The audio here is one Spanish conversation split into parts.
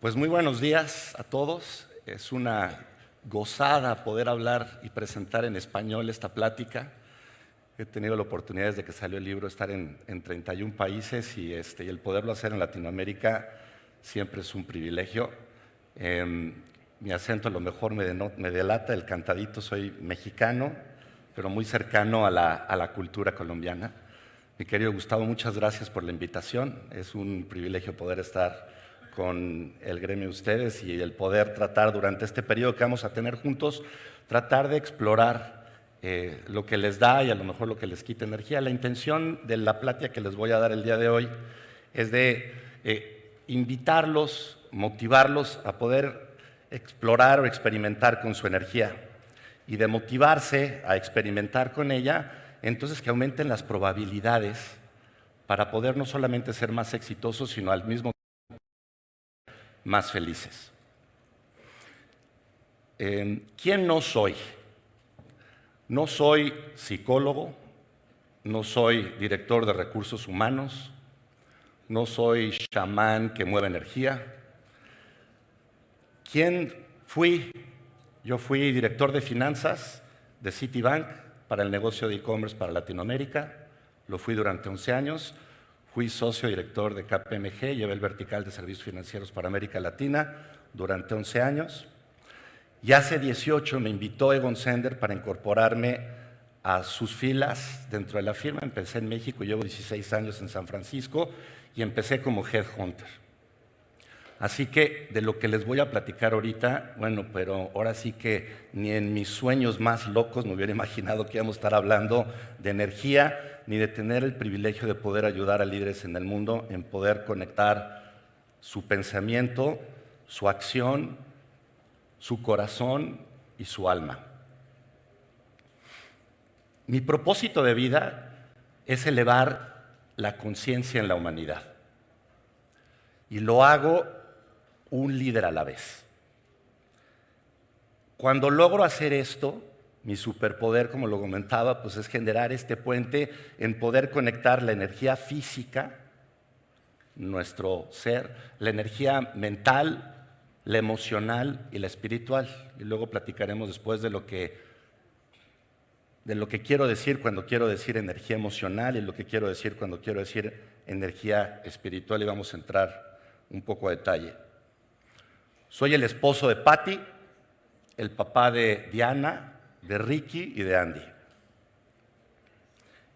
Pues muy buenos días a todos. Es una gozada poder hablar y presentar en español esta plática. He tenido la oportunidad desde que salió el libro estar en 31 países y el poderlo hacer en Latinoamérica siempre es un privilegio. Mi acento a lo mejor me delata el cantadito, soy mexicano, pero muy cercano a la cultura colombiana. Mi querido Gustavo, muchas gracias por la invitación. Es un privilegio poder estar con el gremio de ustedes y el poder tratar durante este periodo que vamos a tener juntos, tratar de explorar lo que les da y a lo mejor lo que les quita energía. La intención de la plática que les voy a dar el día de hoy es de invitarlos, motivarlos a poder explorar o experimentar con su energía y de motivarse a experimentar con ella, entonces que aumenten las probabilidades para poder no solamente ser más exitosos, sino al mismo tiempo más felices. ¿Quién no soy? No soy psicólogo, no soy director de recursos humanos, no soy chamán que mueve energía. ¿Quién fui? Yo fui director de finanzas de Citibank para el negocio de e-commerce para Latinoamérica. Lo fui durante 11 años. Fui socio director de KPMG, llevé el vertical de servicios financieros para América Latina durante 11 años. Y hace 18 me invitó Egon Zehnder para incorporarme a sus filas dentro de la firma. Empecé en México, llevo 16 años en San Francisco y empecé como headhunter. Así que de lo que les voy a platicar ahorita, bueno, pero ahora sí que ni en mis sueños más locos me hubiera imaginado que íbamos a estar hablando de energía, ni de tener el privilegio de poder ayudar a líderes en el mundo en poder conectar su pensamiento, su acción, su corazón y su alma. Mi propósito de vida es elevar la conciencia en la humanidad. Y lo hago un líder a la vez. Cuando logro hacer esto, mi superpoder, como lo comentaba, pues es generar este puente en poder conectar la energía física, nuestro ser, la energía mental, la emocional y la espiritual. Y luego platicaremos después de lo que quiero decir cuando quiero decir energía emocional y lo que quiero decir cuando quiero decir energía espiritual, y vamos a entrar un poco a detalle. Soy el esposo de Patty, el papá de Diana, de Ricky y de Andy.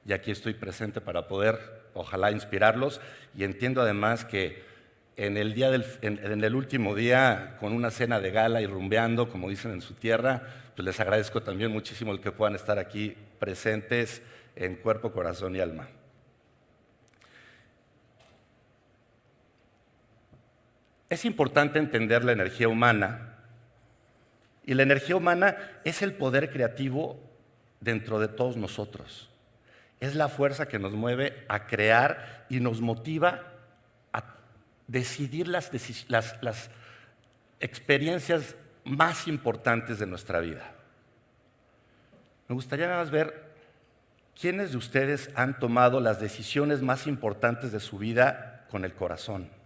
Y aquí estoy presente para poder, ojalá, inspirarlos. Y entiendo además que en el último día, con una cena de gala y rumbeando, como dicen en su tierra, pues les agradezco también muchísimo el que puedan estar aquí presentes en cuerpo, corazón y alma. Es importante entender la energía humana, y la energía humana es el poder creativo dentro de todos nosotros. Es la fuerza que nos mueve a crear y nos motiva a decidir las experiencias más importantes de nuestra vida. Me gustaría nada más ver quiénes de ustedes han tomado las decisiones más importantes de su vida con el corazón.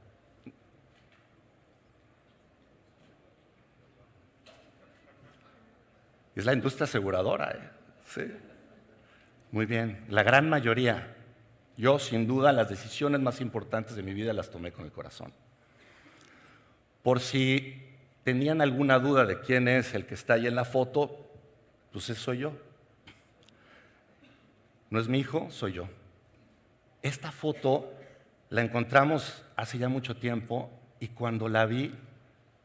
Es la industria aseguradora, ¿eh? Sí. Muy bien, la gran mayoría. Yo, sin duda, las decisiones más importantes de mi vida las tomé con el corazón. Por si tenían alguna duda de quién es el que está ahí en la foto, pues ese soy yo. No es mi hijo, soy yo. Esta foto la encontramos hace ya mucho tiempo y cuando la vi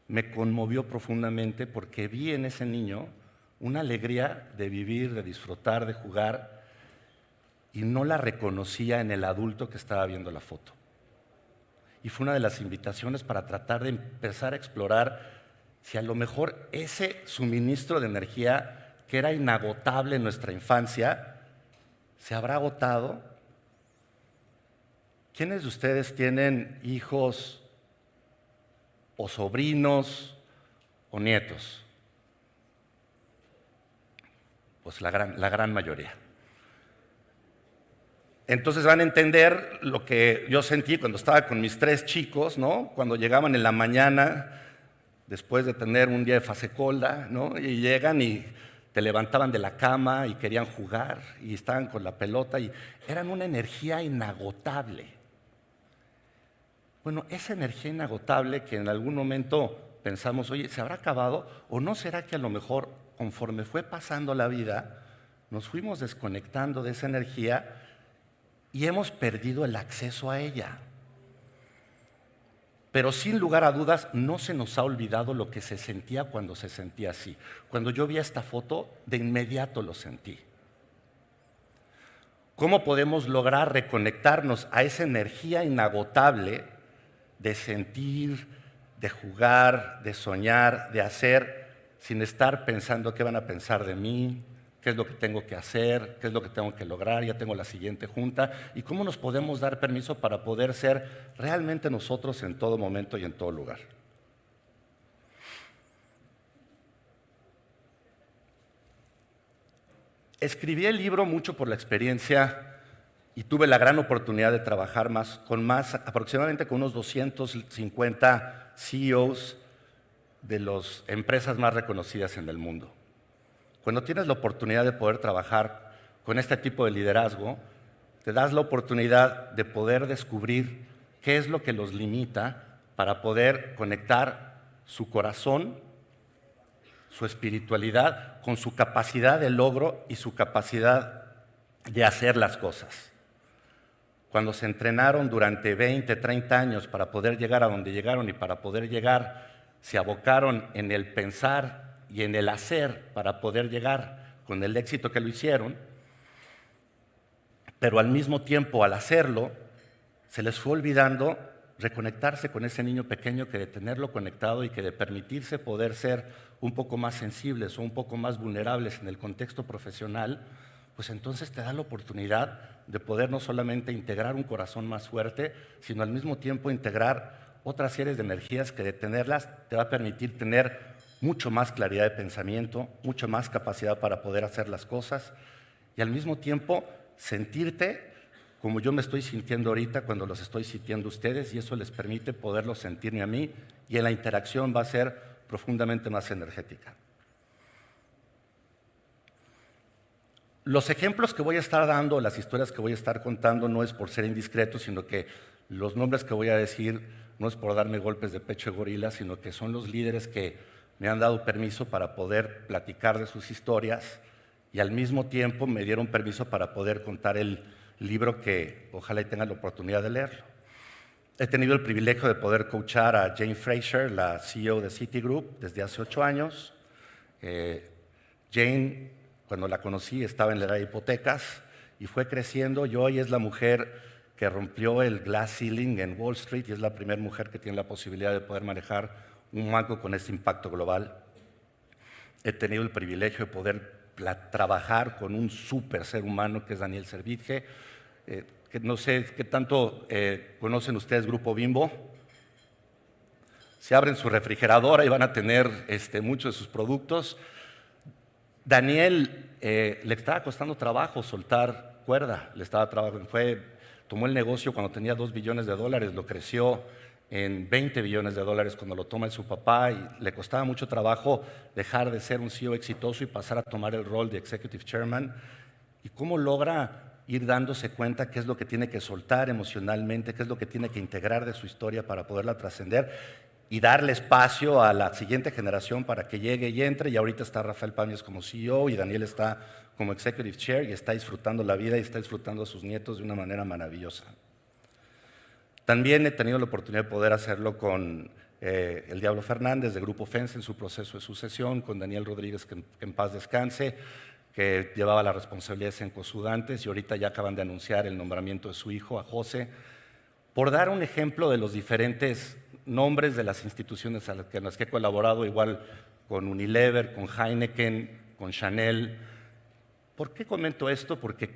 me conmovió profundamente porque vi en ese niño una alegría de vivir, de disfrutar, de jugar, y no la reconocía en el adulto que estaba viendo la foto. Y fue una de las invitaciones para tratar de empezar a explorar si a lo mejor ese suministro de energía que era inagotable en nuestra infancia se habrá agotado. ¿Quiénes de ustedes tienen hijos o sobrinos o nietos? Pues la gran mayoría. Entonces van a entender lo que yo sentí cuando estaba con mis 3 chicos, ¿no? Cuando llegaban en la mañana, después de tener un día de fasecolda, ¿no? Y llegan y te levantaban de la cama y querían jugar y estaban con la pelota y eran una energía inagotable. Bueno, esa energía inagotable que en algún momento pensamos, oye, ¿se habrá acabado? ¿O no será que a lo mejor, conforme fue pasando la vida, nos fuimos desconectando de esa energía y hemos perdido el acceso a ella? Pero sin lugar a dudas, no se nos ha olvidado lo que se sentía cuando se sentía así. Cuando yo vi esta foto, de inmediato lo sentí. ¿Cómo podemos lograr reconectarnos a esa energía inagotable de sentir, de jugar, de soñar, de hacer, sin estar pensando qué van a pensar de mí, qué es lo que tengo que hacer, qué es lo que tengo que lograr, ya tengo la siguiente junta, y cómo nos podemos dar permiso para poder ser realmente nosotros en todo momento y en todo lugar? Escribí el libro mucho por la experiencia y tuve la gran oportunidad de trabajar aproximadamente con unos 250 CEOs de las empresas más reconocidas en el mundo. Cuando tienes la oportunidad de poder trabajar con este tipo de liderazgo, te das la oportunidad de poder descubrir qué es lo que los limita para poder conectar su corazón, su espiritualidad, con su capacidad de logro y su capacidad de hacer las cosas. Cuando se entrenaron durante 20, 30 años para poder llegar a donde llegaron y para poder llegar, se abocaron en el pensar y en el hacer para poder llegar con el éxito que lo hicieron, pero al mismo tiempo al hacerlo se les fue olvidando reconectarse con ese niño pequeño, que de tenerlo conectado y que de permitirse poder ser un poco más sensibles o un poco más vulnerables en el contexto profesional, pues entonces te da la oportunidad de poder no solamente integrar un corazón más fuerte, sino al mismo tiempo integrar otras series de energías que de tenerlas te va a permitir tener mucho más claridad de pensamiento, mucho más capacidad para poder hacer las cosas y al mismo tiempo sentirte como yo me estoy sintiendo ahorita cuando los estoy sintiendo ustedes, y eso les permite poderlo sentirme a mí, y en la interacción va a ser profundamente más energética. Los ejemplos que voy a estar dando, las historias que voy a estar contando, no es por ser indiscreto, sino que los nombres que voy a decir no es por darme golpes de pecho de gorila, sino que son los líderes que me han dado permiso para poder platicar de sus historias y al mismo tiempo me dieron permiso para poder contar el libro que ojalá y tengan la oportunidad de leerlo. He tenido el privilegio de poder coachar a Jane Fraser, la CEO de Citigroup, desde hace 8 años. Jane, cuando la conocí, estaba en la edad de hipotecas y fue creciendo, y hoy es la mujer que rompió el glass ceiling en Wall Street y es la primera mujer que tiene la posibilidad de poder manejar un banco con este impacto global. He tenido el privilegio de poder trabajar con un súper ser humano que es Daniel Servitje, que no sé qué tanto conocen ustedes Grupo Bimbo. Si abren su refrigeradora y van a tener muchos de sus productos. Daniel le estaba costando trabajo soltar cuerda, tomó el negocio cuando tenía $2 billones, lo creció en $20 billones cuando lo toma su papá, y le costaba mucho trabajo dejar de ser un CEO exitoso y pasar a tomar el rol de Executive Chairman. ¿Y cómo logra ir dándose cuenta qué es lo que tiene que soltar emocionalmente, qué es lo que tiene que integrar de su historia para poderla trascender y darle espacio a la siguiente generación para que llegue y entre? Y ahorita está Rafael Pamias como CEO y Daniel está como Executive Chair y está disfrutando la vida y está disfrutando a sus nietos de una manera maravillosa. También he tenido la oportunidad de poder hacerlo con el Diablo Fernández de Grupo FENSE en su proceso de sucesión, con Daniel Rodríguez, que en paz descanse, que llevaba la responsabilidad de Cencosud, y ahorita ya acaban de anunciar el nombramiento de su hijo, a José, por dar un ejemplo de los diferentes nombres de las instituciones en las que he colaborado, igual con Unilever, con Heineken, con Chanel. ¿Por qué comento esto? Porque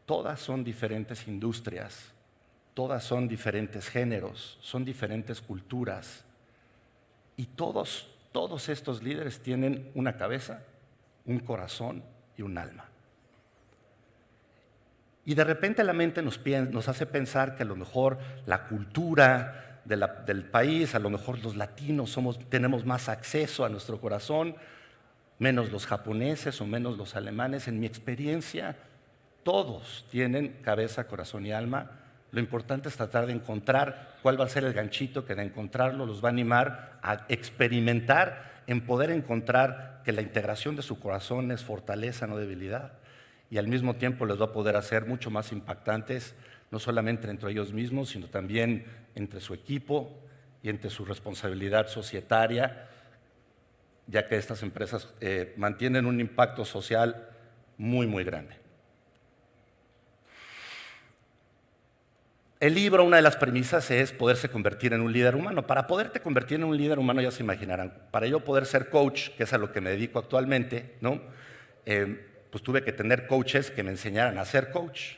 todas son diferentes industrias, todas son diferentes géneros, son diferentes culturas, y todos estos líderes tienen una cabeza, un corazón y un alma. Y de repente la mente nos hace pensar que a lo mejor la cultura del país, a lo mejor los latinos tenemos más acceso a nuestro corazón, menos los japoneses o menos los alemanes. En mi experiencia, todos tienen cabeza, corazón y alma. Lo importante es tratar de encontrar cuál va a ser el ganchito que de encontrarlo los va a animar a experimentar en poder encontrar que la integración de su corazón es fortaleza, no debilidad. Y al mismo tiempo les va a poder hacer mucho más impactantes, no solamente entre ellos mismos, sino también entre su equipo y entre su responsabilidad societaria, ya que estas empresas mantienen un impacto social muy, muy grande. El libro, una de las premisas es poderse convertir en un líder humano. Para poderte convertir en un líder humano, ya se imaginarán, para yo poder ser coach, que es a lo que me dedico actualmente, ¿no? Pues tuve que tener coaches que me enseñaran a ser coach.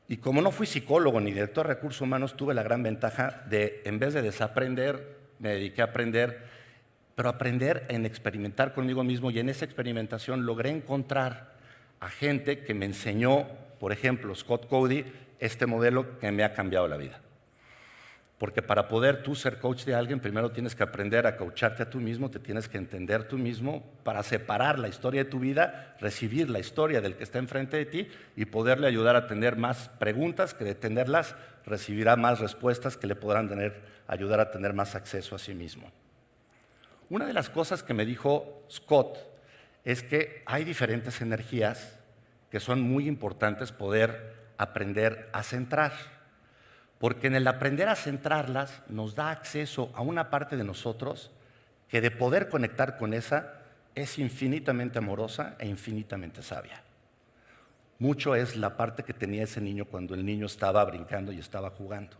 Y como no fui psicólogo ni director de recursos humanos, tuve la gran ventaja de, en vez de desaprender, me dediqué a aprender, pero aprender en experimentar conmigo mismo, y en esa experimentación logré encontrar a gente que me enseñó, por ejemplo, Scott Cody, este modelo que me ha cambiado la vida. Porque para poder tú ser coach de alguien, primero tienes que aprender a coacharte a tú mismo, te tienes que entender tú mismo para separar la historia de tu vida, recibir la historia del que está enfrente de ti y poderle ayudar a tener más preguntas, que de tenerlas recibirá más respuestas que le podrán ayudar a tener más acceso a sí mismo. Una de las cosas que me dijo Scott es que hay diferentes energías que son muy importantes poder aprender a centrar. Porque en el aprender a centrarlas nos da acceso a una parte de nosotros que de poder conectar con esa es infinitamente amorosa e infinitamente sabia. Mucho es la parte que tenía ese niño cuando el niño estaba brincando y estaba jugando.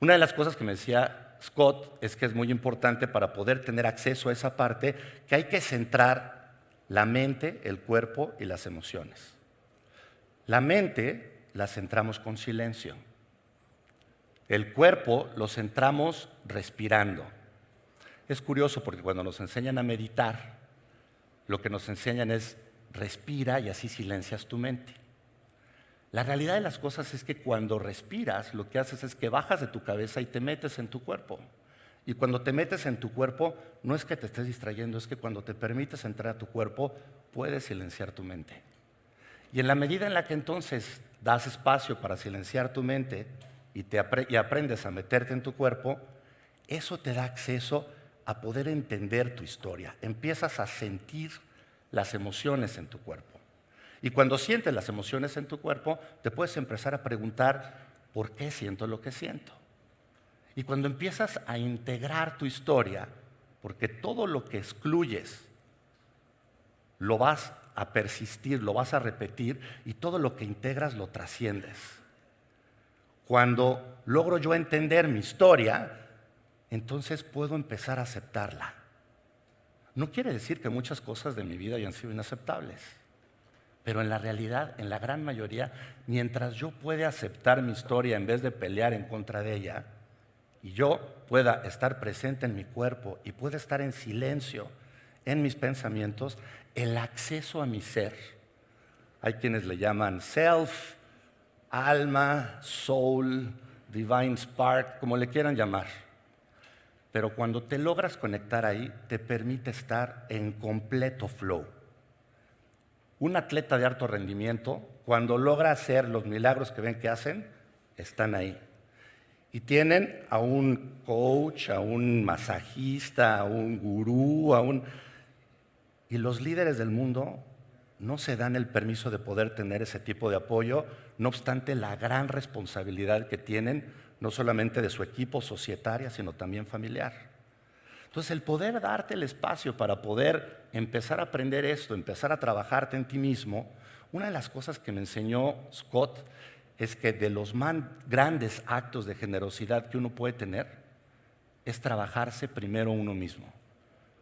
Una de las cosas que me decía Scott es que es muy importante para poder tener acceso a esa parte que hay que centrar la mente, el cuerpo y las emociones. La mente la centramos con silencio. El cuerpo lo centramos respirando. Es curioso porque cuando nos enseñan a meditar, lo que nos enseñan es respira y así silencias tu mente. La realidad de las cosas es que cuando respiras, lo que haces es que bajas de tu cabeza y te metes en tu cuerpo. Y cuando te metes en tu cuerpo, no es que te estés distrayendo, es que cuando te permites entrar a tu cuerpo, puedes silenciar tu mente. Y en la medida en la que entonces das espacio para silenciar tu mente, y aprendes a meterte en tu cuerpo, eso te da acceso a poder entender tu historia. Empiezas a sentir las emociones en tu cuerpo. Y cuando sientes las emociones en tu cuerpo, te puedes empezar a preguntar, ¿por qué siento lo que siento? Y cuando empiezas a integrar tu historia, porque todo lo que excluyes lo vas a persistir, lo vas a repetir, y todo lo que integras lo trasciendes. Cuando logro yo entender mi historia, entonces puedo empezar a aceptarla. No quiere decir que muchas cosas de mi vida hayan sido inaceptables, pero en la realidad, en la gran mayoría, mientras yo pueda aceptar mi historia en vez de pelear en contra de ella, y yo pueda estar presente en mi cuerpo y pueda estar en silencio en mis pensamientos, el acceso a mi ser, hay quienes le llaman self, alma, soul, divine spark, como le quieran llamar. Pero cuando te logras conectar ahí, te permite estar en completo flow. Un atleta de alto rendimiento, cuando logra hacer los milagros que ven que hacen, están ahí. Y tienen a un coach, a un masajista, a un gurú, Y los líderes del mundo no se dan el permiso de poder tener ese tipo de apoyo, no obstante la gran responsabilidad que tienen, no solamente de su equipo societaria, sino también familiar. Entonces, el poder darte el espacio para poder empezar a aprender esto, empezar a trabajarte en ti mismo, una de las cosas que me enseñó Scott es que de los más grandes actos de generosidad que uno puede tener es trabajarse primero uno mismo.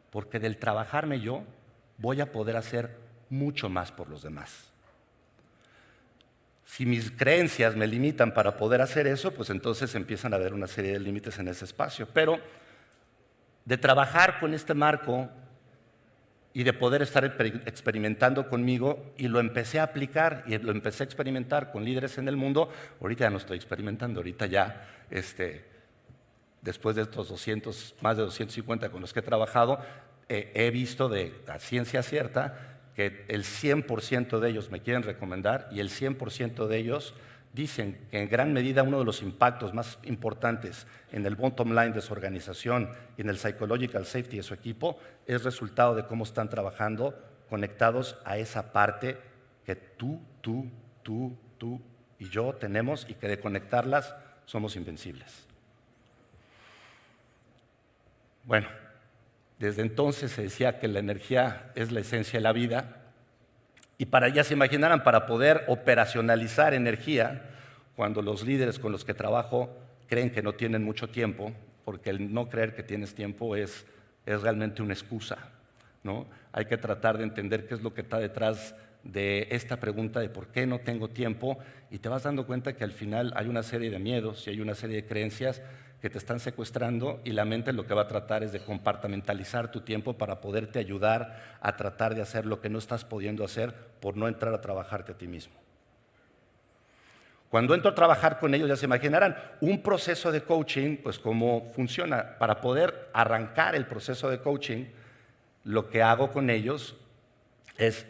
Porque del trabajarme yo, voy a poder hacer mucho más por los demás. Si mis creencias me limitan para poder hacer eso, pues entonces empiezan a haber una serie de límites en ese espacio. Pero de trabajar con este marco y de poder estar experimentando conmigo, y lo empecé a aplicar y lo empecé a experimentar con líderes en el mundo. Ahorita ya no estoy experimentando, ahorita ya, después de estos 200, más de 250 con los que he trabajado, he visto a ciencia cierta que el 100% de ellos me quieren recomendar y el 100% de ellos dicen que en gran medida uno de los impactos más importantes en el bottom line de su organización y en el psychological safety de su equipo es resultado de cómo están trabajando conectados a esa parte que tú y yo tenemos, y que de conectarlas somos invencibles. Bueno, desde entonces se decía que la energía es la esencia de la vida, y ya se imaginarán, para poder operacionalizar energía, cuando los líderes con los que trabajo creen que no tienen mucho tiempo, porque el no creer que tienes tiempo es realmente una excusa, ¿no? Hay que tratar de entender qué es lo que está detrás de esta pregunta de por qué no tengo tiempo, y te vas dando cuenta que al final hay una serie de miedos y hay una serie de creencias que te están secuestrando, y la mente lo que va a tratar es de compartimentalizar tu tiempo para poderte ayudar a tratar de hacer lo que no estás pudiendo hacer por no entrar a trabajarte a ti mismo. Cuando entro a trabajar con ellos, ya se imaginarán, un proceso de coaching, pues cómo funciona. Para poder arrancar el proceso de coaching, lo que hago con ellos es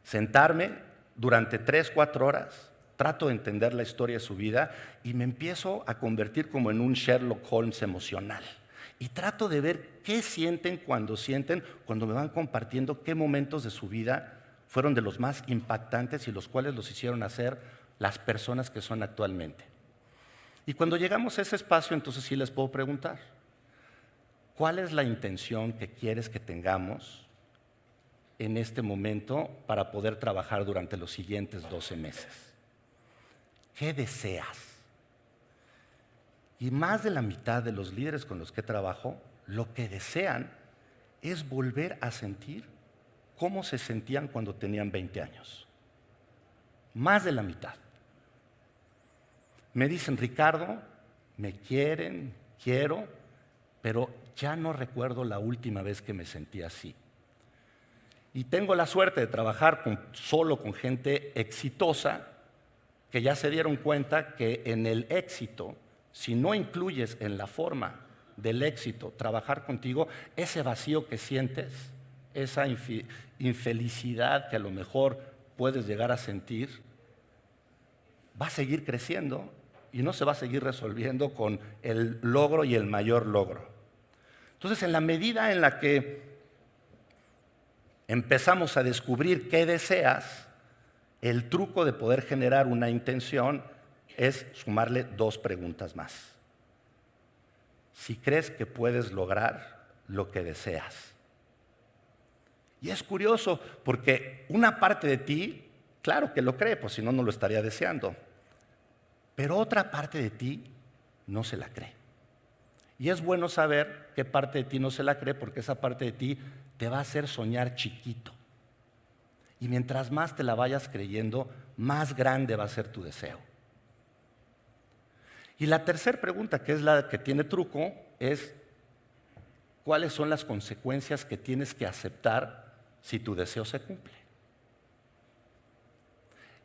sentarme durante 3-4 horas, trato de entender la historia de su vida y me empiezo a convertir como en un Sherlock Holmes emocional. Y trato de ver qué sienten, cuando me van compartiendo qué momentos de su vida fueron de los más impactantes y los cuales los hicieron hacer las personas que son actualmente. Y cuando llegamos a ese espacio, entonces sí les puedo preguntar, ¿cuál es la intención que quieres que tengamos en este momento para poder trabajar durante los siguientes 12 meses? ¿Qué deseas? Y más de la mitad de los líderes con los que trabajo, lo que desean es volver a sentir cómo se sentían cuando tenían 20 años. Más de la mitad. Me dicen, Ricardo, me quieren, quiero, pero ya no recuerdo la última vez que me sentí así. Y tengo la suerte de trabajar solo con gente exitosa, que ya se dieron cuenta que en el éxito, si no incluyes en la forma del éxito trabajar contigo, ese vacío que sientes, esa infelicidad que a lo mejor puedes llegar a sentir, va a seguir creciendo y no se va a seguir resolviendo con el logro y el mayor logro. Entonces, en la medida en la que empezamos a descubrir qué deseas, el truco de poder generar una intención es sumarle 2 preguntas más. Si crees que puedes lograr lo que deseas. Y es curioso porque una parte de ti, claro que lo cree, pues si no, no lo estaría deseando. Pero otra parte de ti no se la cree. Y es bueno saber qué parte de ti no se la cree, porque esa parte de ti te va a hacer soñar chiquito. Y mientras más te la vayas creyendo, más grande va a ser tu deseo. Y la tercera pregunta, que es la que tiene truco, es ¿cuáles son las consecuencias que tienes que aceptar si tu deseo se cumple?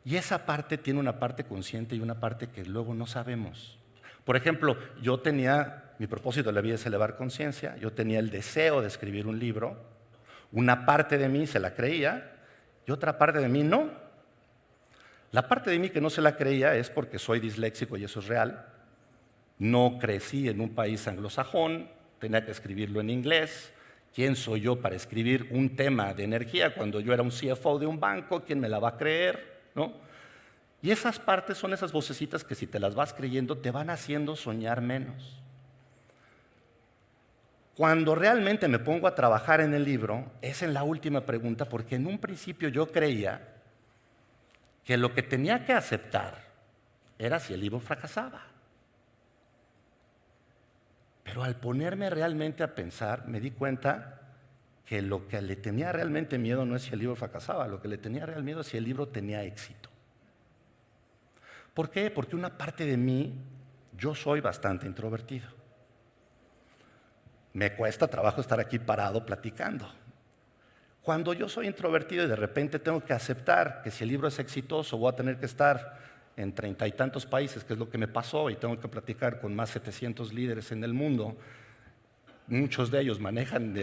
Y esa parte tiene una parte consciente y una parte que luego no sabemos. Por ejemplo, yo tenía, mi propósito de la vida es elevar conciencia, yo tenía el deseo de escribir un libro, una parte de mí se la creía y otra parte de mí no. La parte de mí que no se la creía es porque soy disléxico y eso es real. No crecí en un país anglosajón, tenía que escribirlo en inglés. ¿Quién soy yo para escribir un tema de energía cuando yo era un CFO de un banco? ¿Quién me la va a creer? ¿No? Y esas partes son esas vocecitas que si te las vas creyendo te van haciendo soñar menos. Cuando realmente me pongo a trabajar en el libro, es en la última pregunta, porque en un principio yo creía que lo que tenía que aceptar era si el libro fracasaba. Pero al ponerme realmente a pensar, me di cuenta que lo que le tenía realmente miedo no es si el libro fracasaba, lo que le tenía real miedo es si el libro tenía éxito. ¿Por qué? Porque una parte de mí, yo soy bastante introvertido. Me cuesta trabajo estar aquí parado platicando. Cuando yo soy introvertido y de repente tengo que aceptar que si el libro es exitoso voy a tener que estar en 30 y tantos países, que es lo que me pasó, y tengo que platicar con más 700 líderes en el mundo, muchos de ellos manejan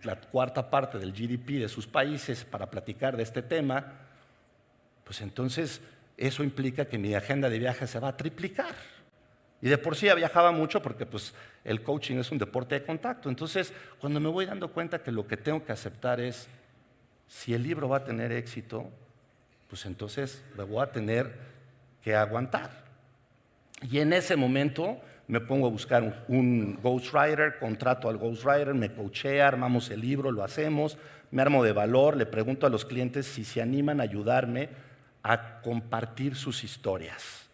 la cuarta parte del GDP de sus países para platicar de este tema, pues entonces eso implica que mi agenda de viaje se va a triplicar. Y de por sí ya viajaba mucho porque pues, el coaching es un deporte de contacto. Entonces, cuando me voy dando cuenta que lo que tengo que aceptar es, si el libro va a tener éxito, pues entonces me voy a tener que aguantar. Y en ese momento me pongo a buscar un ghostwriter, contrato al ghostwriter, me coachea, armamos el libro, lo hacemos, me armo de valor, le pregunto a los clientes si se animan a ayudarme a compartir sus historias.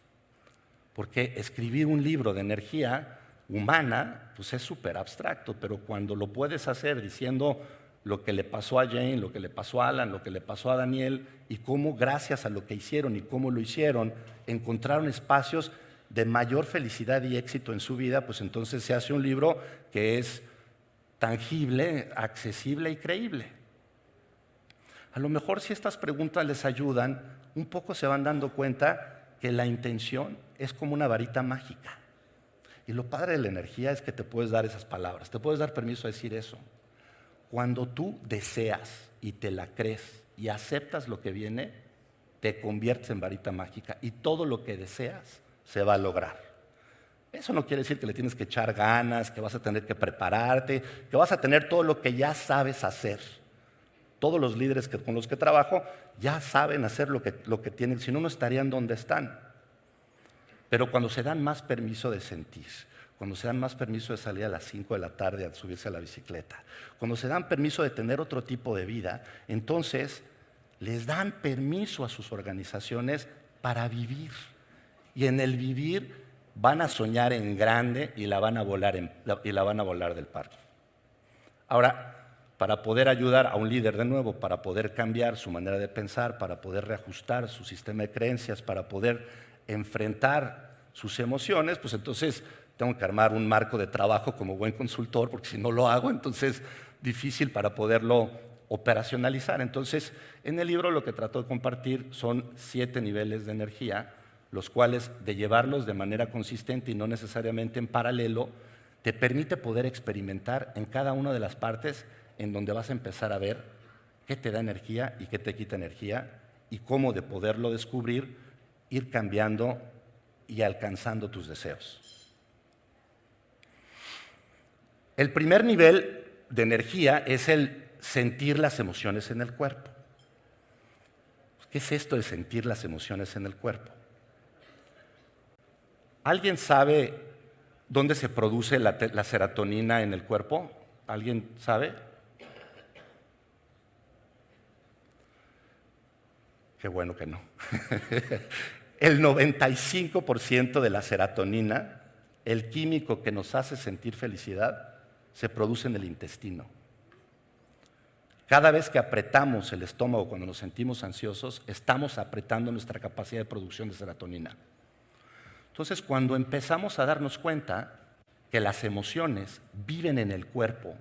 Porque escribir un libro de energía humana, pues es súper abstracto, pero cuando lo puedes hacer diciendo lo que le pasó a Jane, lo que le pasó a Alan, lo que le pasó a Daniel, y cómo gracias a lo que hicieron y cómo lo hicieron, encontraron espacios de mayor felicidad y éxito en su vida, pues entonces se hace un libro que es tangible, accesible y creíble. A lo mejor si estas preguntas les ayudan, un poco se van dando cuenta que la intención es como una varita mágica. Y lo padre de la energía es que te puedes dar esas palabras, te puedes dar permiso a decir eso. Cuando tú deseas y te la crees y aceptas lo que viene, te conviertes en varita mágica y todo lo que deseas se va a lograr. Eso no quiere decir que le tienes que echar ganas, que vas a tener que prepararte, que vas a tener todo lo que ya sabes hacer. Todos los líderes con los que trabajo ya saben hacer lo que tienen, si no, no estarían donde están. Pero cuando se dan más permiso de sentir, cuando se dan más permiso de salir a las 5 de la tarde a subirse a la bicicleta, cuando se dan permiso de tener otro tipo de vida, entonces les dan permiso a sus organizaciones para vivir. Y en el vivir van a soñar en grande y la van a volar del parque. Ahora, para poder ayudar a un líder de nuevo, para poder cambiar su manera de pensar, para poder reajustar su sistema de creencias, para poder enfrentar sus emociones, pues entonces tengo que armar un marco de trabajo como buen consultor, porque si no lo hago, entonces difícil para poderlo operacionalizar. Entonces, en el libro lo que trato de compartir son 7 niveles de energía, los cuales de llevarlos de manera consistente y no necesariamente en paralelo, te permite poder experimentar en cada una de las partes en donde vas a empezar a ver qué te da energía y qué te quita energía y cómo de poderlo descubrir, ir cambiando y alcanzando tus deseos. El primer nivel de energía es el sentir las emociones en el cuerpo. ¿Qué es esto de sentir las emociones en el cuerpo? ¿Alguien sabe dónde se produce la serotonina en el cuerpo? ¿Alguien sabe? Qué bueno que no. El 95% de la serotonina, el químico que nos hace sentir felicidad, se produce en el intestino. Cada vez que apretamos el estómago cuando nos sentimos ansiosos, estamos apretando nuestra capacidad de producción de serotonina. Entonces, cuando empezamos a darnos cuenta que las emociones viven en el cuerpo,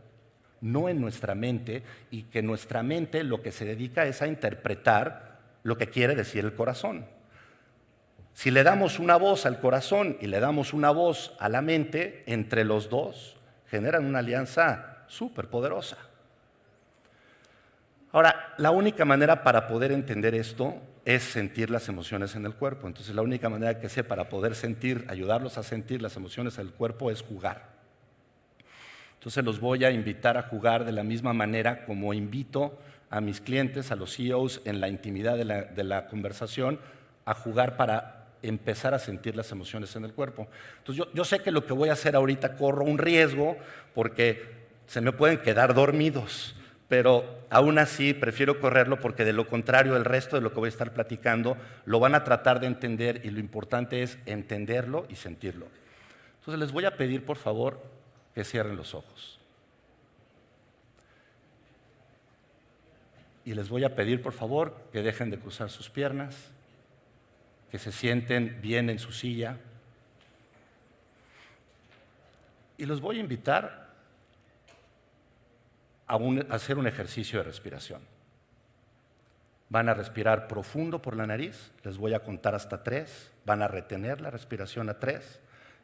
no en nuestra mente, y que nuestra mente lo que se dedica es a interpretar lo que quiere decir el corazón. Si le damos una voz al corazón y le damos una voz a la mente, entre los dos generan una alianza súper poderosa. Ahora, la única manera para poder entender esto es sentir las emociones en el cuerpo. Entonces, la única manera que sé para poder ayudarlos a sentir las emociones en el cuerpo es jugar. Entonces, los voy a invitar a jugar de la misma manera como invito a mis clientes, a los CEOs, en la intimidad de la conversación, a jugar para empezar a sentir las emociones en el cuerpo. Entonces, yo sé que lo que voy a hacer ahorita corro un riesgo porque se me pueden quedar dormidos, pero aún así prefiero correrlo porque de lo contrario el resto de lo que voy a estar platicando lo van a tratar de entender y lo importante es entenderlo y sentirlo. Entonces, les voy a pedir, por favor, que cierren los ojos. Y les voy a pedir, por favor, que dejen de cruzar sus piernas, que se sienten bien en su silla. Y los voy a invitar a hacer un ejercicio de respiración. Van a respirar profundo por la nariz, les voy a contar hasta 3, van a retener la respiración a 3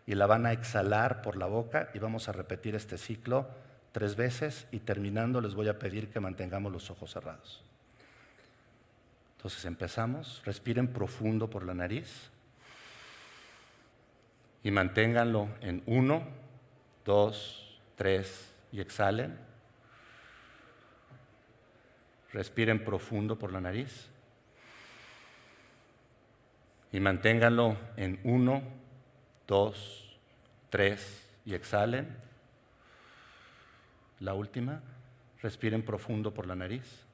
y la van a exhalar por la boca y vamos a repetir este ciclo 3 veces y terminando les voy a pedir que mantengamos los ojos cerrados. Entonces empezamos, respiren profundo por la nariz y manténganlo en 1, 2, 3 y exhalen. Respiren profundo por la nariz y manténganlo en 1, 2, 3 y exhalen. La última, respiren profundo por la nariz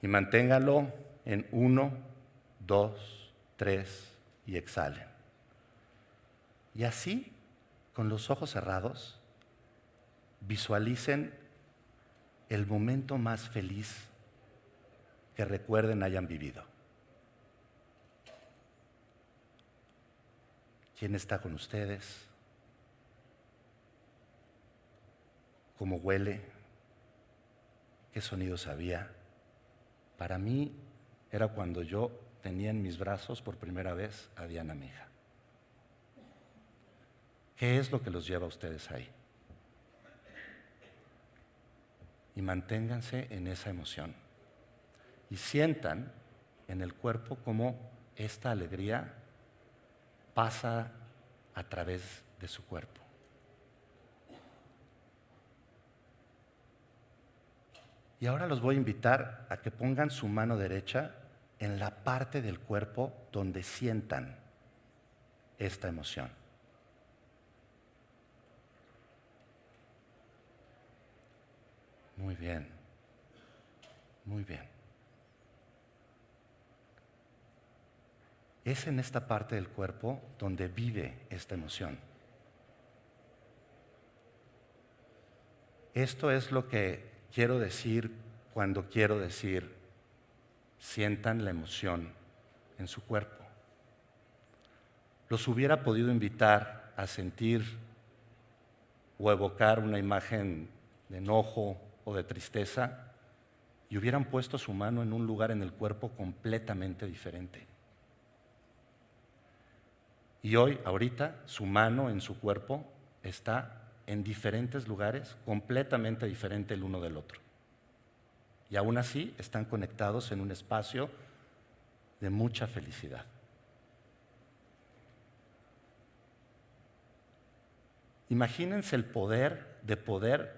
y manténganlo en 1, 2, 3 y exhalen. Y así, con los ojos cerrados, visualicen el momento más feliz que recuerden hayan vivido. ¿Quién está con ustedes? ¿Cómo huele? ¿Qué sonidos había? Para mí era cuando yo tenía en mis brazos por primera vez a Diana, mi hija. ¿Qué es lo que los lleva a ustedes ahí? Y manténganse en esa emoción. Y sientan en el cuerpo cómo esta alegría pasa a través de su cuerpo. Y ahora los voy a invitar a que pongan su mano derecha en la parte del cuerpo donde sientan esta emoción. Muy bien, muy bien. Es en esta parte del cuerpo donde vive esta emoción. Esto es lo que quiero decir cuando quiero decir, sientan la emoción en su cuerpo. Los hubiera podido invitar a sentir o evocar una imagen de enojo o de tristeza y hubieran puesto su mano en un lugar en el cuerpo completamente diferente. Y hoy, ahorita, su mano en su cuerpo está en diferentes lugares, completamente diferente el uno del otro. Y aún así están conectados en un espacio de mucha felicidad. Imagínense el poder de poder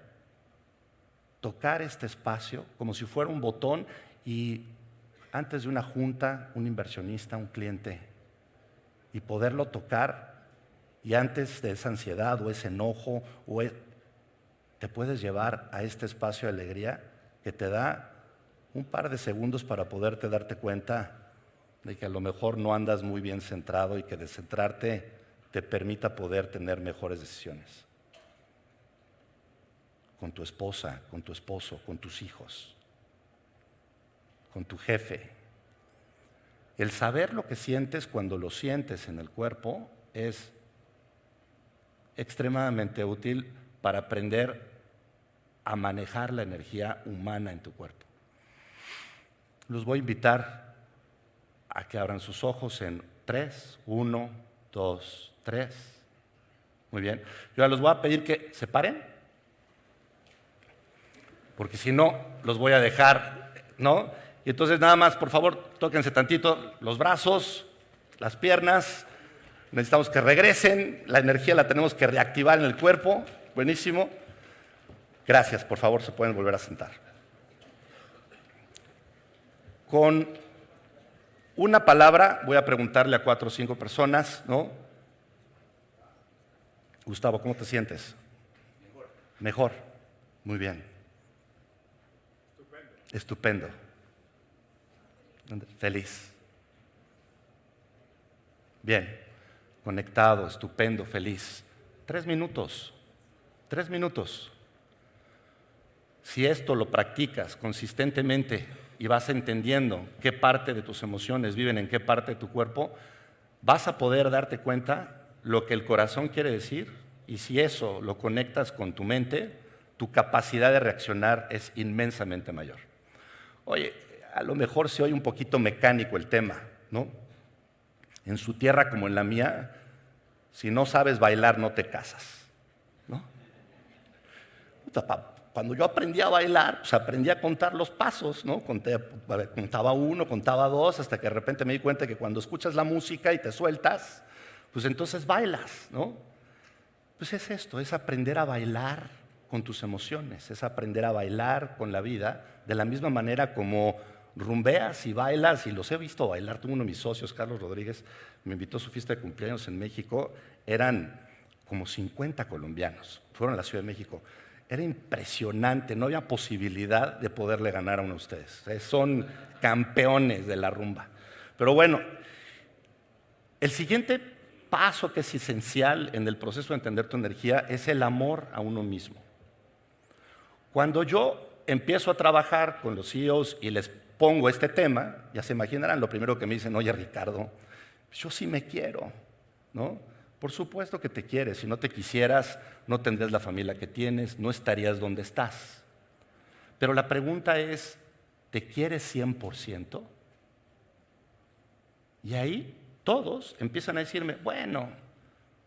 tocar este espacio como si fuera un botón y antes de una junta, un inversionista, un cliente, y poderlo tocar y antes de esa ansiedad o ese enojo, te puedes llevar a este espacio de alegría que te da un par de segundos para poderte darte cuenta de que a lo mejor no andas muy bien centrado y que descentrarte te permita poder tener mejores decisiones. Con tu esposa, con tu esposo, con tus hijos, con tu jefe. El saber lo que sientes cuando lo sientes en el cuerpo es extremadamente útil para aprender a manejar la energía humana en tu cuerpo. Los voy a invitar a que abran sus ojos en 3, 1, 2, 3. Muy bien. Yo ahora los voy a pedir que se paren, porque si no, los voy a dejar, ¿no? Y entonces nada más, por favor, tóquense tantito los brazos, las piernas. Necesitamos que regresen, la energía la tenemos que reactivar en el cuerpo. Buenísimo. Gracias, por favor, se pueden volver a sentar. Con una palabra voy a preguntarle a 4 o 5 personas, ¿no? Gustavo, ¿cómo te sientes? Mejor. Mejor. Muy bien. Estupendo. Feliz. Bien. Conectado, estupendo, feliz. 3 minutos. 3 minutos. Si esto lo practicas consistentemente y vas entendiendo qué parte de tus emociones viven en qué parte de tu cuerpo, vas a poder darte cuenta lo que el corazón quiere decir, y si eso lo conectas con tu mente, tu capacidad de reaccionar es inmensamente mayor. Oye, a lo mejor se oye un poquito mecánico el tema, ¿no? En su tierra como en la mía, si no sabes bailar, no te casas, ¿no? Cuando yo aprendí a bailar, pues aprendí a contar los pasos, ¿no? Contaba uno, contaba dos, hasta que de repente me di cuenta que cuando escuchas la música y te sueltas, pues entonces bailas, ¿no? Pues es esto, es aprender a bailar con tus emociones, es aprender a bailar con la vida, de la misma manera como rumbeas y bailas, y los he visto bailar. Tuve uno de mis socios, Carlos Rodríguez, me invitó a su fiesta de cumpleaños en México, eran como 50 colombianos, fueron a la Ciudad de México. Era impresionante, no había posibilidad de poderle ganar a uno de ustedes. Son campeones de la rumba. Pero bueno, el siguiente paso que es esencial en el proceso de entender tu energía es el amor a uno mismo. Cuando yo empiezo a trabajar con los CEOs y les pongo este tema, ya se imaginarán, lo primero que me dicen: oye, Ricardo, yo sí me quiero, ¿no? Por supuesto que te quieres. Si no te quisieras, no tendrías la familia que tienes, no estarías donde estás. Pero la pregunta es, ¿te quieres 100%? Y ahí todos empiezan a decirme, bueno,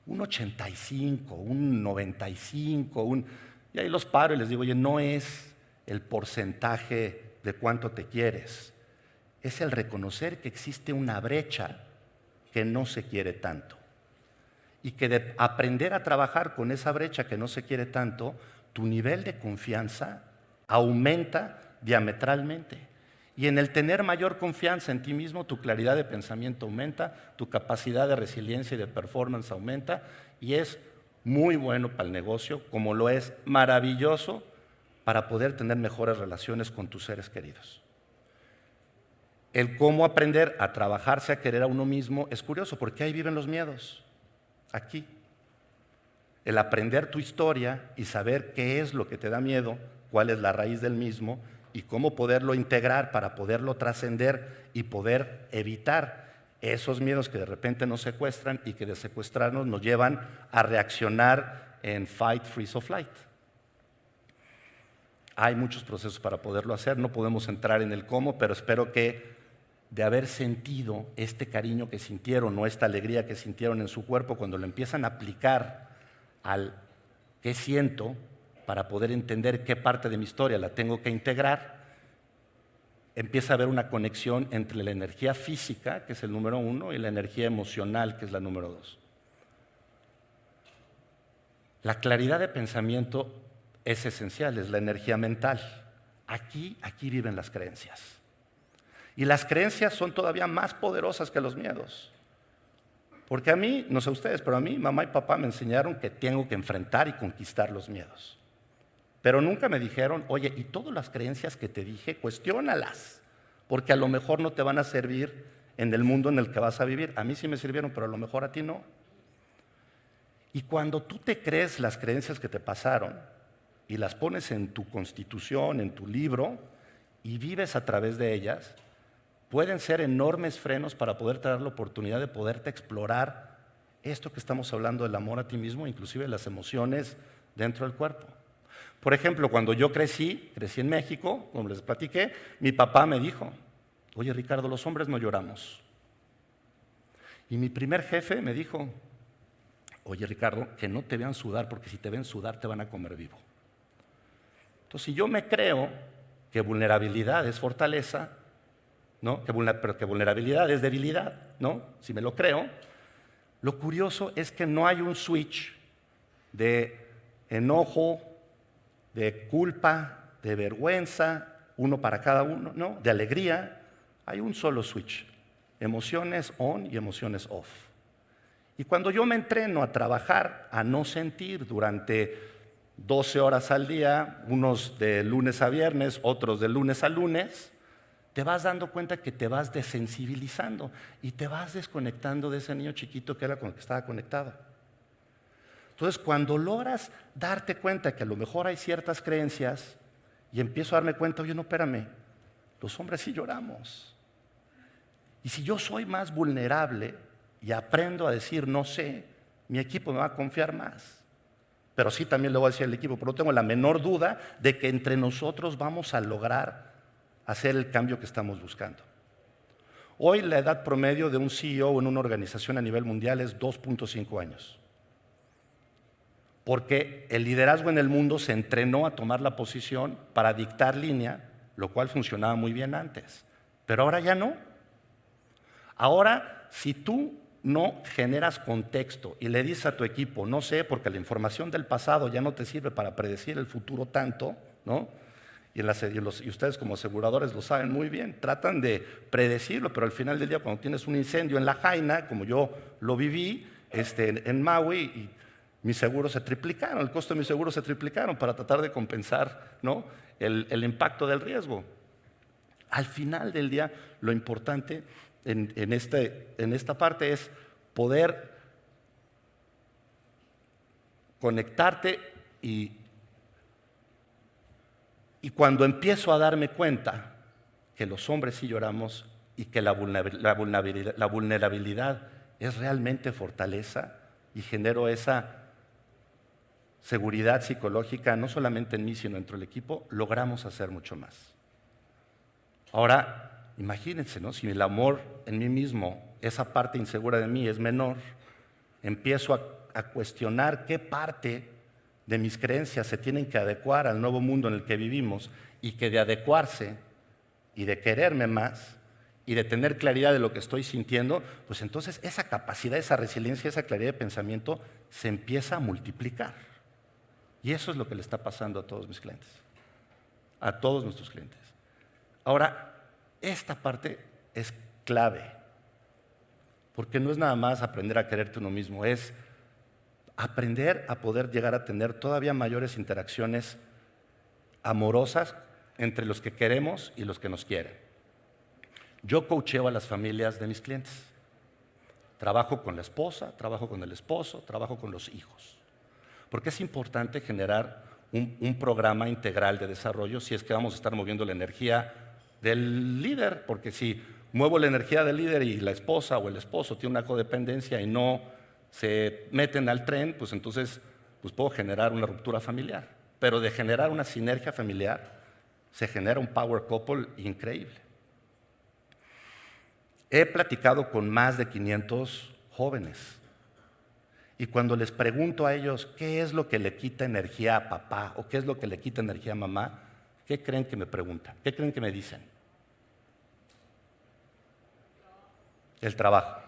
un 85, un 95, y ahí los paro y les digo, oye, no es el porcentaje de cuánto te quieres, es el reconocer que existe una brecha que no se quiere tanto. Y que de aprender a trabajar con esa brecha que no se quiere tanto, tu nivel de confianza aumenta diametralmente. Y en el tener mayor confianza en ti mismo, tu claridad de pensamiento aumenta, tu capacidad de resiliencia y de performance aumenta, y es muy bueno para el negocio, como lo es maravilloso para poder tener mejores relaciones con tus seres queridos. El cómo aprender a trabajarse, a querer a uno mismo, es curioso, porque ahí viven los miedos. Aquí. El aprender tu historia y saber qué es lo que te da miedo, cuál es la raíz del mismo y cómo poderlo integrar para poderlo trascender y poder evitar esos miedos que de repente nos secuestran y que de secuestrarnos nos llevan a reaccionar en fight, freeze o flight. Hay muchos procesos para poderlo hacer, no podemos entrar en el cómo, pero espero que de haber sentido este cariño que sintieron o esta alegría que sintieron en su cuerpo, cuando lo empiezan a aplicar al qué siento para poder entender qué parte de mi historia la tengo que integrar, empieza a haber una conexión entre la energía física, que es el número 1, y la energía emocional, que es la número 2. La claridad de pensamiento es esencial, es la energía mental. Aquí viven las creencias. Y las creencias son todavía más poderosas que los miedos. Porque a mí, no sé ustedes, pero a mí mamá y papá me enseñaron que tengo que enfrentar y conquistar los miedos. Pero nunca me dijeron, oye, y todas las creencias que te dije, cuestiónalas, porque a lo mejor no te van a servir en el mundo en el que vas a vivir. A mí sí me sirvieron, pero a lo mejor a ti no. Y cuando tú te crees las creencias que te pasaron y las pones en tu constitución, en tu libro, y vives a través de ellas, pueden ser enormes frenos para poder tener la oportunidad de poderte explorar esto que estamos hablando del amor a ti mismo, inclusive las emociones dentro del cuerpo. Por ejemplo, cuando yo crecí en México, como les platiqué, mi papá me dijo, oye Ricardo, los hombres no lloramos. Y mi primer jefe me dijo, oye Ricardo, que no te vean sudar, porque si te ven sudar te van a comer vivo. Entonces, si yo me creo que vulnerabilidad es fortaleza, ¿no? Pero que vulnerabilidad es debilidad, ¿no? Si me lo creo, lo curioso es que no hay un switch de enojo, de culpa, de vergüenza, uno para cada uno, ¿no? De alegría, hay un solo switch, emociones on y emociones off. Y cuando yo me entreno a trabajar, a no sentir durante 12 horas al día, unos de lunes a viernes, otros de lunes a lunes, te vas dando cuenta que te vas desensibilizando y te vas desconectando de ese niño chiquito que era con el que estaba conectado. Entonces, cuando logras darte cuenta que a lo mejor hay ciertas creencias y empiezo a darme cuenta, oye, no, espérame, los hombres sí lloramos. Y si yo soy más vulnerable y aprendo a decir no sé, mi equipo me va a confiar más. pero sí también le voy a decir al equipo, pero no tengo la menor duda de que entre nosotros vamos a lograr hacer el cambio que estamos buscando. Hoy la edad promedio de un CEO en una organización a nivel mundial es 2.5 años. Porque el liderazgo en el mundo se entrenó a tomar la posición para dictar línea, lo cual funcionaba muy bien antes. Pero ahora ya no. Ahora, si tú no generas contexto y le dices a tu equipo, no sé, porque la información del pasado ya no te sirve para predecir el futuro tanto, ¿no? Y ustedes como aseguradores lo saben muy bien, tratan de predecirlo, pero al final del día cuando tienes un incendio en La Jaina, como yo lo viví en Maui, y mis seguros se triplicaron, el costo de mis seguros se triplicaron para tratar de compensar, ¿no?, el impacto del riesgo. Al final del día, lo importante en esta parte es poder conectarte y cuando empiezo a darme cuenta que los hombres sí lloramos y que la vulnerabilidad es realmente fortaleza y genero esa seguridad psicológica, no solamente en mí, sino dentro del equipo, logramos hacer mucho más. Ahora, imagínense, ¿no? Si el amor en mí mismo, esa parte insegura de mí es menor, empiezo a cuestionar qué parte de mis creencias se tienen que adecuar al nuevo mundo en el que vivimos y que de adecuarse y de quererme más y de tener claridad de lo que estoy sintiendo, pues entonces esa capacidad, esa resiliencia, esa claridad de pensamiento se empieza a multiplicar. Y eso es lo que le está pasando a todos mis clientes, a todos nuestros clientes. Ahora, esta parte es clave, porque no es nada más aprender a quererte uno mismo, es aprender a poder llegar a tener todavía mayores interacciones amorosas entre los que queremos y los que nos quieren. Yo coacheo a las familias de mis clientes. Trabajo con la esposa, trabajo con el esposo, trabajo con los hijos. Porque es importante generar un programa integral de desarrollo si es que vamos a estar moviendo la energía del líder, porque si muevo la energía del líder y la esposa o el esposo tiene una codependencia y no se meten al tren, pues entonces puedo generar una ruptura familiar. Pero de generar una sinergia familiar, se genera un power couple increíble. He platicado con más de 500 jóvenes y cuando les pregunto a ellos qué es lo que le quita energía a papá o qué es lo que le quita energía a mamá, ¿qué creen que me preguntan? ¿Qué creen que me dicen? El trabajo.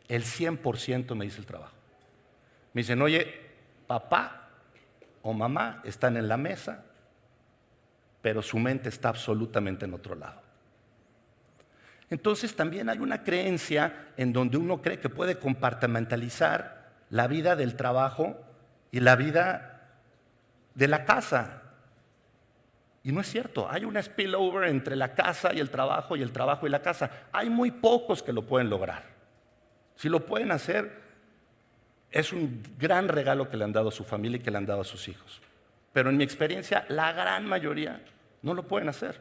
El 100% me dice el trabajo. Me dicen, oye, papá o mamá están en la mesa, pero su mente está absolutamente en otro lado. Entonces también hay una creencia en donde uno cree que puede compartimentalizar la vida del trabajo y la vida de la casa. Y no es cierto, hay una spillover entre la casa y el trabajo y la casa. Hay muy pocos que lo pueden lograr. Si lo pueden hacer, es un gran regalo que le han dado a su familia y que le han dado a sus hijos. Pero en mi experiencia, la gran mayoría no lo pueden hacer.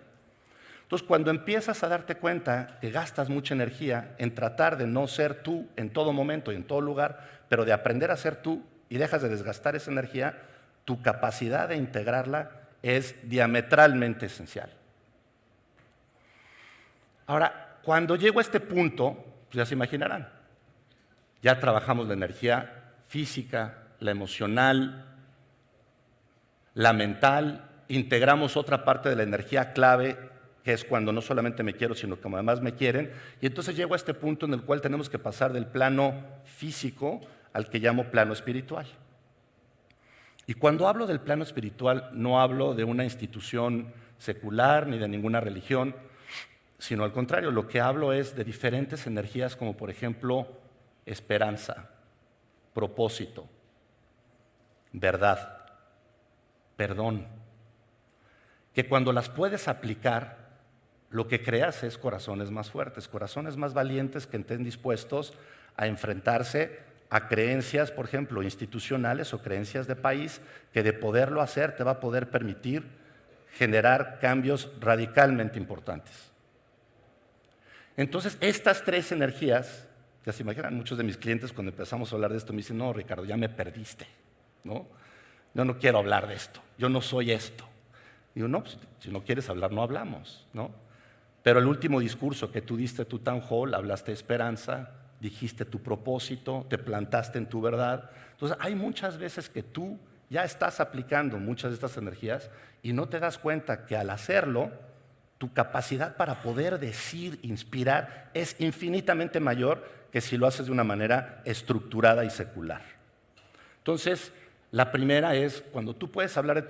Entonces, cuando empiezas a darte cuenta que gastas mucha energía en tratar de no ser tú en todo momento y en todo lugar, pero de aprender a ser tú y dejas de desgastar esa energía, tu capacidad de integrarla es diametralmente esencial. Ahora, cuando llego a este punto, pues ya se imaginarán, ya trabajamos la energía física, la emocional, la mental, integramos otra parte de la energía clave, que es cuando no solamente me quiero, sino que además me quieren, y entonces llego a este punto en el cual tenemos que pasar del plano físico al que llamo plano espiritual. Y cuando hablo del plano espiritual, no hablo de una institución secular ni de ninguna religión, sino al contrario, lo que hablo es de diferentes energías como por ejemplo esperanza, propósito, verdad, perdón, que cuando las puedes aplicar, lo que creas es corazones más fuertes, corazones más valientes que estén dispuestos a enfrentarse a creencias, por ejemplo, institucionales o creencias de país, que de poderlo hacer te va a poder permitir generar cambios radicalmente importantes. Entonces, estas tres energías, ya se imaginan, muchos de mis clientes cuando empezamos a hablar de esto me dicen, no, Ricardo, ya me perdiste, ¿no? Yo no quiero hablar de esto, yo no soy esto. Digo, no, pues, si no quieres hablar, no hablamos, ¿no? Pero el último discurso que tú diste, tu town hall, hablaste de esperanza, dijiste tu propósito, te plantaste en tu verdad. Entonces, hay muchas veces que tú ya estás aplicando muchas de estas energías y no te das cuenta que al hacerlo, tu capacidad para poder decir, inspirar, es infinitamente mayor que si lo haces de una manera estructurada y secular. Entonces, la primera es, cuando tú puedes hablar de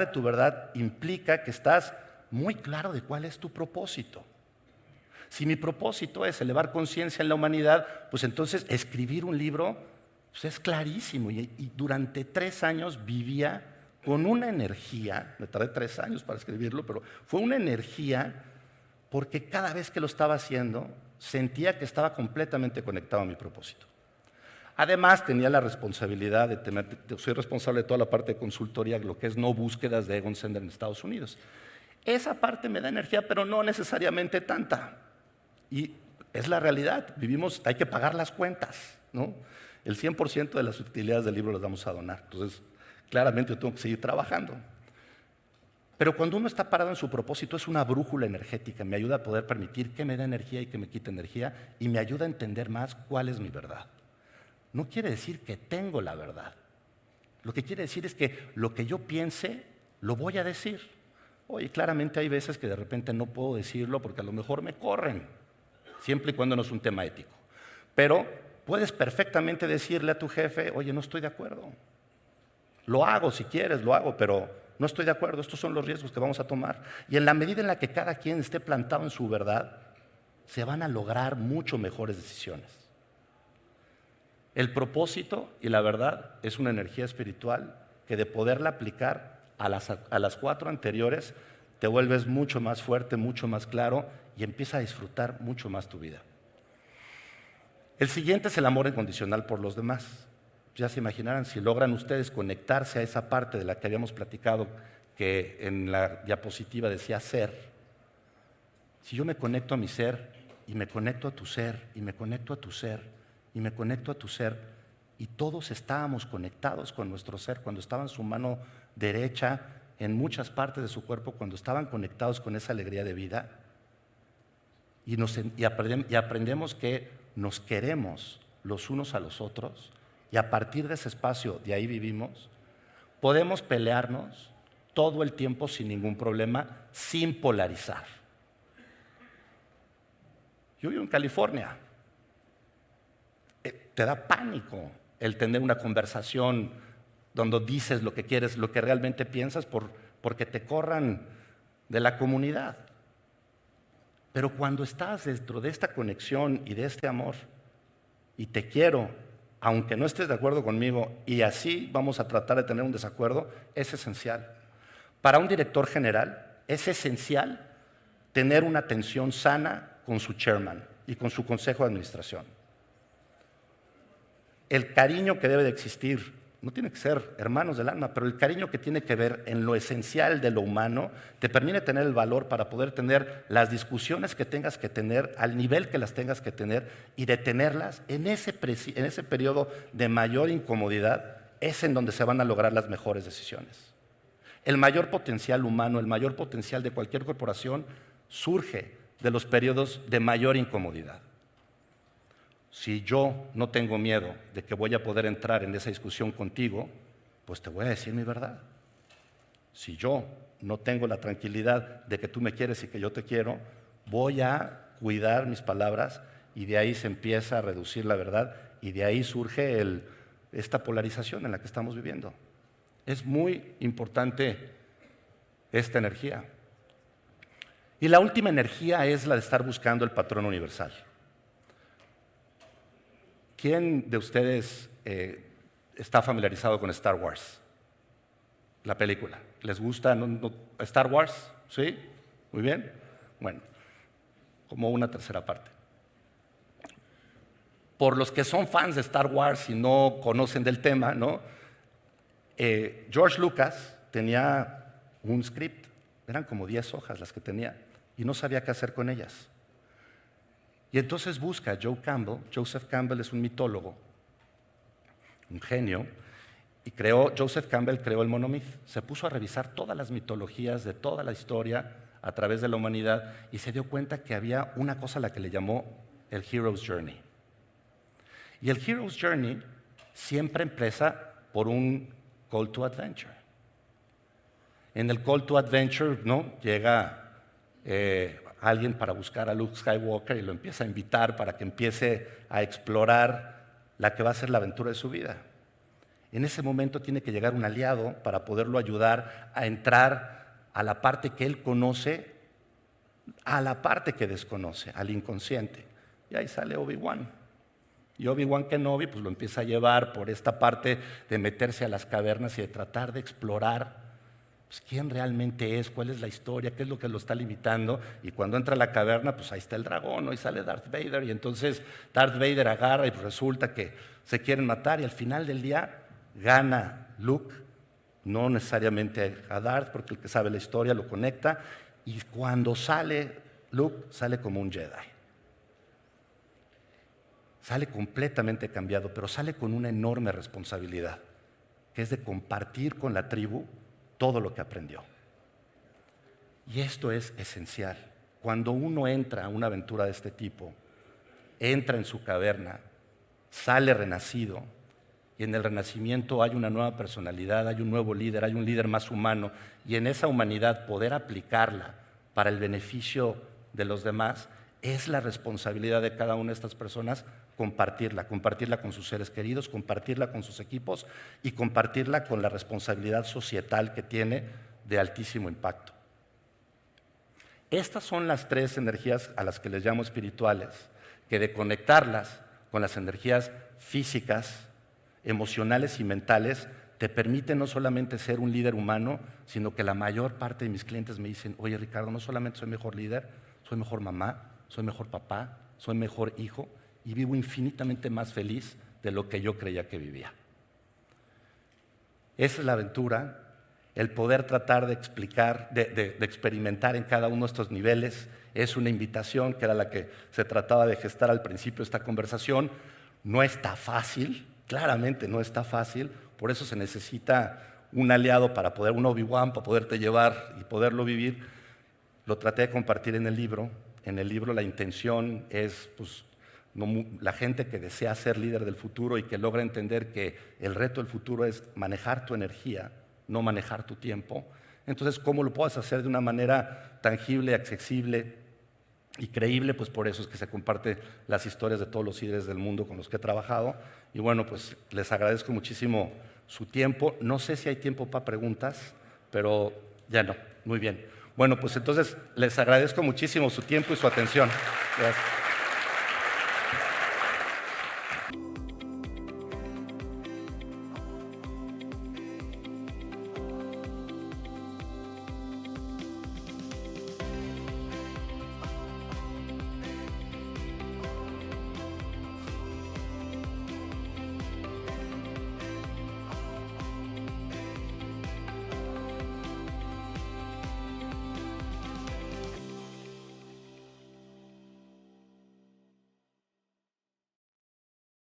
tu verdad implica que estás muy claro de cuál es tu propósito. Si mi propósito es elevar conciencia en la humanidad, pues entonces escribir un libro pues es clarísimo. Y durante 3 años vivía con una energía, me tardé 3 años para escribirlo, pero fue una energía porque cada vez que lo estaba haciendo sentía que estaba completamente conectado a mi propósito. Además, tenía la responsabilidad soy responsable de toda la parte de consultoría, lo que es no búsquedas de Egon Zehnder en Estados Unidos. Esa parte me da energía, pero no necesariamente tanta. Y es la realidad, hay que pagar las cuentas, ¿no? El 100% de las utilidades del libro las vamos a donar. Entonces, claramente yo tengo que seguir trabajando. Pero cuando uno está parado en su propósito, es una brújula energética, me ayuda a poder permitir que me dé energía y que me quite energía, y me ayuda a entender más cuál es mi verdad. No quiere decir que tengo la verdad. Lo que quiere decir es que lo que yo piense, lo voy a decir. Oye, claramente hay veces que de repente no puedo decirlo porque a lo mejor me corren, siempre y cuando no es un tema ético. Pero puedes perfectamente decirle a tu jefe, oye, no estoy de acuerdo. Lo hago si quieres, lo hago, pero no estoy de acuerdo, estos son los riesgos que vamos a tomar. Y en la medida en la que cada quien esté plantado en su verdad, se van a lograr mucho mejores decisiones. El propósito y la verdad es una energía espiritual que de poderla aplicar a las 4 anteriores te vuelves mucho más fuerte, mucho más claro y empiezas a disfrutar mucho más tu vida. El siguiente es el amor incondicional por los demás. Ya se imaginarán, si logran ustedes conectarse a esa parte de la que habíamos platicado, que en la diapositiva decía ser. Si yo me conecto a mi ser y me conecto a tu ser y me conecto a tu ser y me conecto a tu ser, y todos estábamos conectados con nuestro ser, cuando estaba en su mano derecha, en muchas partes de su cuerpo, cuando estaban conectados con esa alegría de vida, y aprendemos que nos queremos los unos a los otros, y a partir de ese espacio, de ahí vivimos, podemos pelearnos todo el tiempo sin ningún problema, sin polarizar. Yo vivo en California. Te da pánico el tener una conversación donde dices lo que quieres, lo que realmente piensas, porque te corran de la comunidad. Pero cuando estás dentro de esta conexión y de este amor, y te quiero, aunque no estés de acuerdo conmigo, y así vamos a tratar de tener un desacuerdo, es esencial. Para un director general es esencial tener una tensión sana con su chairman y con su consejo de administración. El cariño que debe de existir, no tiene que ser hermanos del alma, pero el cariño que tiene que ver en lo esencial de lo humano, te permite tener el valor para poder tener las discusiones que tengas que tener, al nivel que las tengas que tener, y de tenerlas en ese periodo de mayor incomodidad, es en donde se van a lograr las mejores decisiones. El mayor potencial humano, el mayor potencial de cualquier corporación, surge de los periodos de mayor incomodidad. Si yo no tengo miedo de que voy a poder entrar en esa discusión contigo, pues te voy a decir mi verdad. Si yo no tengo la tranquilidad de que tú me quieres y que yo te quiero, voy a cuidar mis palabras, y de ahí se empieza a reducir la verdad, y de ahí surge esta polarización en la que estamos viviendo. Es muy importante esta energía. Y la última energía es la de estar buscando el patrón universal. ¿Quién de ustedes está familiarizado con Star Wars? La película. ¿Les gusta Star Wars? ¿Sí? Muy bien. Bueno, como una tercera parte. Por los que son fans de Star Wars y no conocen del tema, ¿no? George Lucas tenía un script, eran como 10 hojas las que tenía, y no sabía qué hacer con ellas. Y entonces busca a Joseph Campbell es un mitólogo, un genio, Y Joseph Campbell creó el monomyth. Se puso a revisar todas las mitologías de toda la historia a través de la humanidad y se dio cuenta que había una cosa a la que le llamó el Hero's Journey. Y el Hero's Journey siempre empieza por un call to adventure. En el call to adventure, ¿no? Llega alguien para buscar a Luke Skywalker y lo empieza a invitar para que empiece a explorar la que va a ser la aventura de su vida. En ese momento tiene que llegar un aliado para poderlo ayudar a entrar a la parte que él conoce, a la parte que desconoce, al inconsciente. Y ahí sale Obi-Wan. Y Obi-Wan Kenobi pues lo empieza a llevar por esta parte de meterse a las cavernas y de tratar de explorar pues, quién realmente es, cuál es la historia, qué es lo que lo está limitando. Y cuando entra a la caverna, pues ahí está el dragón, ¿no? Y sale Darth Vader. Y entonces Darth Vader agarra y pues resulta que se quieren matar. Y al final del día gana Luke, no necesariamente a Darth, porque el que sabe la historia lo conecta. Y cuando sale Luke, sale como un Jedi. Sale completamente cambiado, pero sale con una enorme responsabilidad, que es de compartir con la tribu todo lo que aprendió. Y esto es esencial. Cuando uno entra a una aventura de este tipo, entra en su caverna, sale renacido, y en el renacimiento hay una nueva personalidad, hay un nuevo líder, hay un líder más humano, y en esa humanidad poder aplicarla para el beneficio de los demás, es la responsabilidad de cada una de estas personas compartirla con sus seres queridos, compartirla con sus equipos y compartirla con la responsabilidad societal que tiene de altísimo impacto. Estas son las tres energías a las que les llamo espirituales, que de conectarlas con las energías físicas, emocionales y mentales, te permite no solamente ser un líder humano, sino que la mayor parte de mis clientes me dicen, oye Ricardo, no solamente soy mejor líder, soy mejor mamá, soy mejor papá, soy mejor hijo y vivo infinitamente más feliz de lo que yo creía que vivía. Esa es la aventura, el poder tratar de explicar, de experimentar en cada uno de estos niveles. Es una invitación que era la que se trataba de gestar al principio de esta conversación. No está fácil, claramente no está fácil, por eso se necesita un aliado para poder, un Obi-Wan, para poderte llevar y poderlo vivir. Lo traté de compartir en el libro. En el libro la intención es pues, la gente que desea ser líder del futuro y que logra entender que el reto del futuro es manejar tu energía, no manejar tu tiempo. Entonces, ¿cómo lo puedes hacer de una manera tangible, accesible y creíble? Pues por eso es que se comparten las historias de todos los líderes del mundo con los que he trabajado. Y bueno, pues les agradezco muchísimo su tiempo. No sé si hay tiempo para preguntas, pero ya no. Muy bien. Bueno, pues entonces les agradezco muchísimo su tiempo y su atención. Gracias.